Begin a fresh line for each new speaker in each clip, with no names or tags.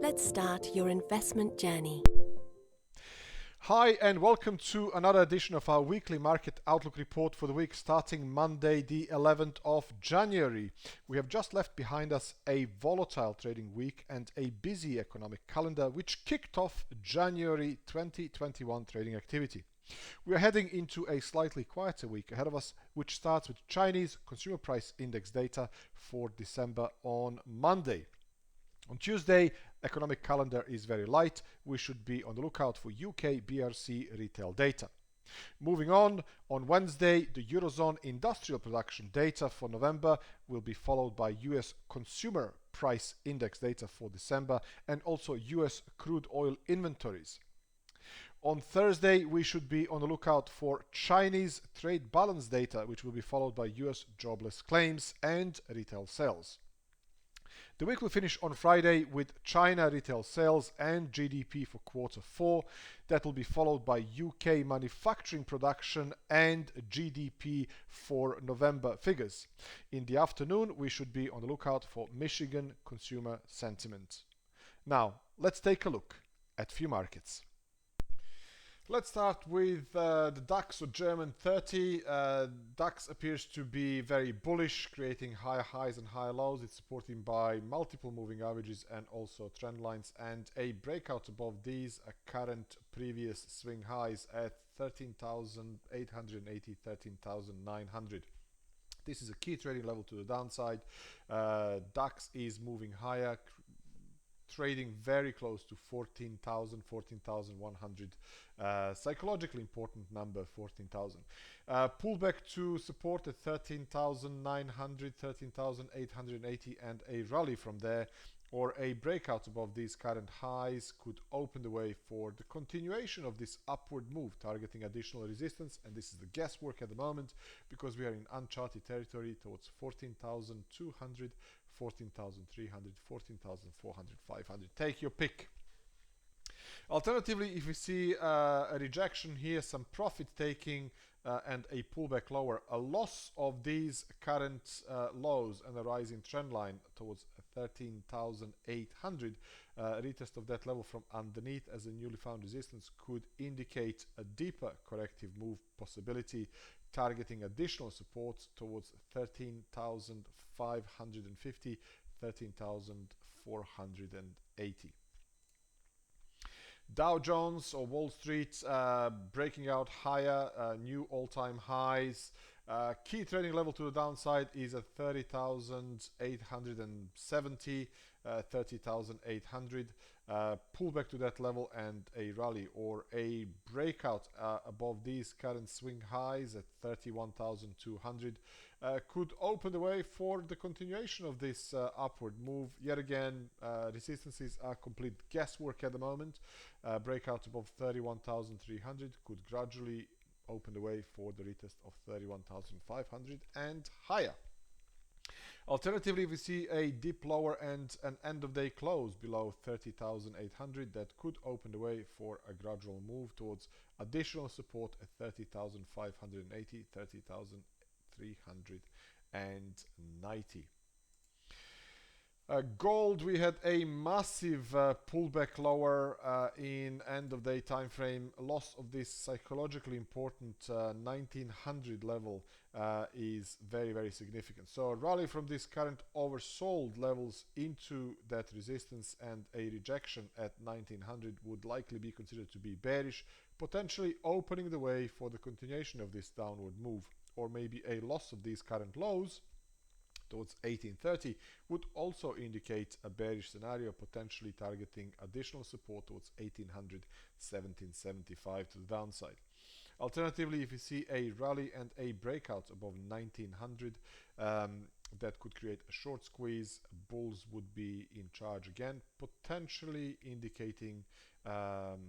Let's start your investment journey.
Hi and welcome to another edition of our weekly market outlook report for the week starting Monday the 11th of January. We have just left behind us a volatile trading week and a busy economic calendar which kicked off January 2021 trading activity. We are heading into a slightly quieter week ahead of us, which starts with Chinese consumer price index data for December on Monday. On Tuesday, economic calendar is very light. We should be on the lookout for UK BRC retail data. Moving on Wednesday, the Eurozone industrial production data for November will be followed by US consumer price index data for December and also US crude oil inventories. On Thursday, we should be on the lookout for Chinese trade balance data, which will be followed by US jobless claims and retail sales. The week will finish on Friday with China retail sales and GDP for quarter 4. That will be followed by UK manufacturing production and GDP for November figures. In the afternoon, we should be on the lookout for Michigan consumer sentiment. Now, let's take a look at few markets. Let's start with the DAX or German 30. DAX appears to be very bullish, creating higher highs and higher lows. It's supported by multiple moving averages and also trend lines and a breakout above these current previous swing highs at 13,880, 13,900. This is a key trading level to the downside. DAX is moving higher, trading very close to 14,000, 14,100. Psychologically important number, 14,000. Pullback to support at 13,900, 13,880 and a rally from there, or a breakout above these current highs could open the way for the continuation of this upward move, targeting additional resistance. And this is the guesswork at the moment because we are in uncharted territory towards 14,200, 14,300, 14,400, 500. Take your pick. Alternatively, if we see a rejection here, some profit taking and a pullback lower, a loss of these current lows and a rising trend line towards 13,800, retest of that level from underneath as a newly found resistance could indicate a deeper corrective move possibility, targeting additional supports towards 13,550, 13,480. Dow Jones or Wall Street breaking out higher, new all-time highs. Key trading level to the downside is at 30,870, 30,800. Pullback to that level and a rally or a breakout above these current swing highs at 31,200 could open the way for the continuation of this upward move. Yet again, resistances are complete guesswork at the moment. Breakout above 31,300 could gradually open the way for the retest of 31,500 and higher. Alternatively, we see a dip lower and an end of day close below 30,800 that could open the way for a gradual move towards additional support at 30,580, 30,390. Gold, we had a massive pullback lower in end of day time frame. Loss of this psychologically important 1900 level is very, very significant. So a rally from this current oversold levels into that resistance and a rejection at 1900 would likely be considered to be bearish, potentially opening the way for the continuation of this downward move, or maybe a loss of these current lows towards 1830 would also indicate a bearish scenario, potentially targeting additional support towards 1800, 1775 to the downside. Alternatively, if you see a rally and a breakout above 1900, that could create a short squeeze. Bulls would be in charge again, potentially indicating a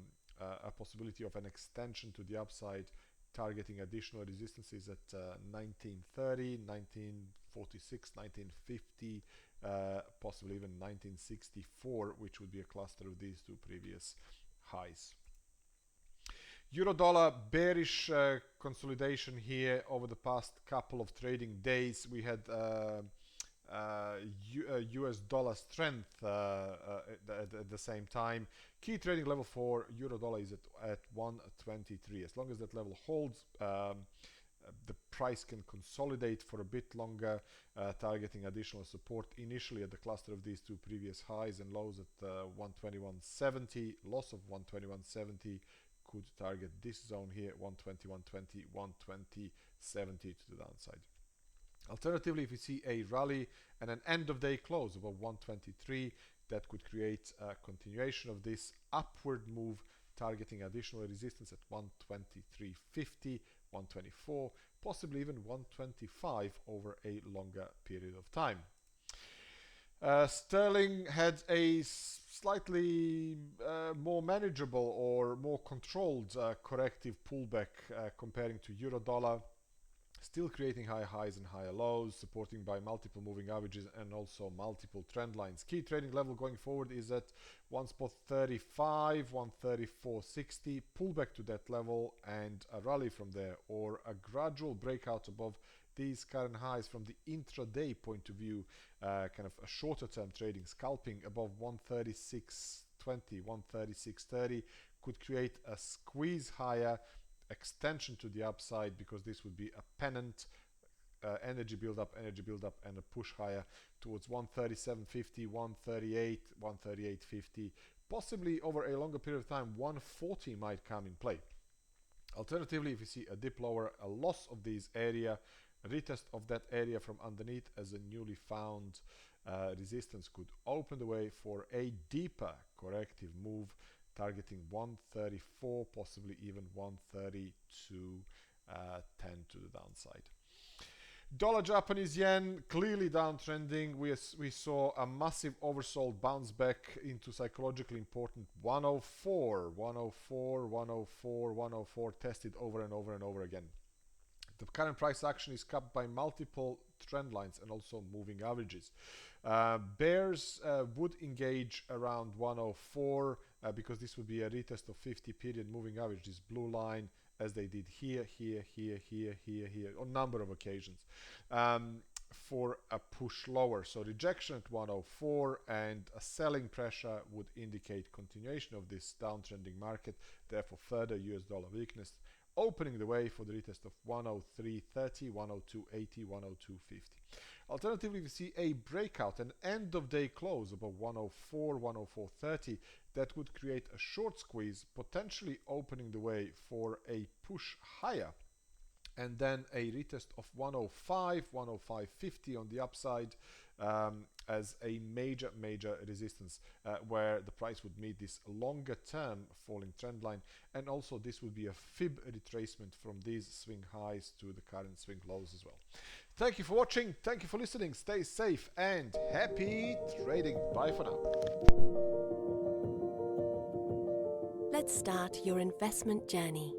possibility of an extension to the upside, targeting additional resistances at 1930, 1946, 1950, possibly even 1964, which would be a cluster of these two previous highs. Euro dollar bearish consolidation here over the past couple of trading days. We had US dollar strength at the same time. Key trading level for euro dollar is at 123. As long as that level holds, the price can consolidate for a bit longer, targeting additional support initially at the cluster of these two previous highs and lows at 121.70. Loss of 121.70 could target this zone here, 121.20, 120.70 to the downside. Alternatively, if we see a rally and an end of day close above 123, that could create a continuation of this upward move, targeting additional resistance at 123.50, 124, possibly even 125 over a longer period of time. Sterling had a slightly more manageable or more controlled corrective pullback comparing to euro dollar. Still creating high highs and higher lows, supporting by multiple moving averages and also multiple trend lines. Key trading level going forward is at 1.35, 134.60, pullback to that level and a rally from there, or a gradual breakout above these current highs from the intraday point of view, kind of a shorter term trading, scalping above 136.20, 136.30 could create a squeeze higher, extension to the upside, because this would be a pennant, energy build up and a push higher towards 137.50, 138, 138.50, possibly over a longer period of time 140 might come in play. Alternatively, if you see a dip lower, a loss of this area, a retest of that area from underneath as a newly found resistance could open the way for a deeper corrective move, targeting 134, possibly even 132.10 to the downside. Dollar Japanese yen clearly downtrending. We saw a massive oversold bounce back into psychologically important 104, 104, 104, 104, tested over and over and over again. The current price action is capped by multiple trend lines and also moving averages. Bears would engage around 104 because this would be a retest of 50 period moving average, this blue line, as they did here, on a number of occasions, for a push lower. So rejection at 104 and a selling pressure would indicate continuation of this downtrending market, therefore further US dollar weakness, opening the way for the retest of 103.30, 102.80, 102.50. Alternatively, we see a breakout, an end of day close above 104, 104.30 that would create a short squeeze, potentially opening the way for a push higher, and then a retest of 105, 105.50 on the upside as a major resistance where the price would meet this longer term falling trend line, and also this would be a fib retracement from these swing highs to the current swing lows as well. Thank you for watching, thank you for listening, stay safe and happy trading. Bye for now.
Let's start your investment journey.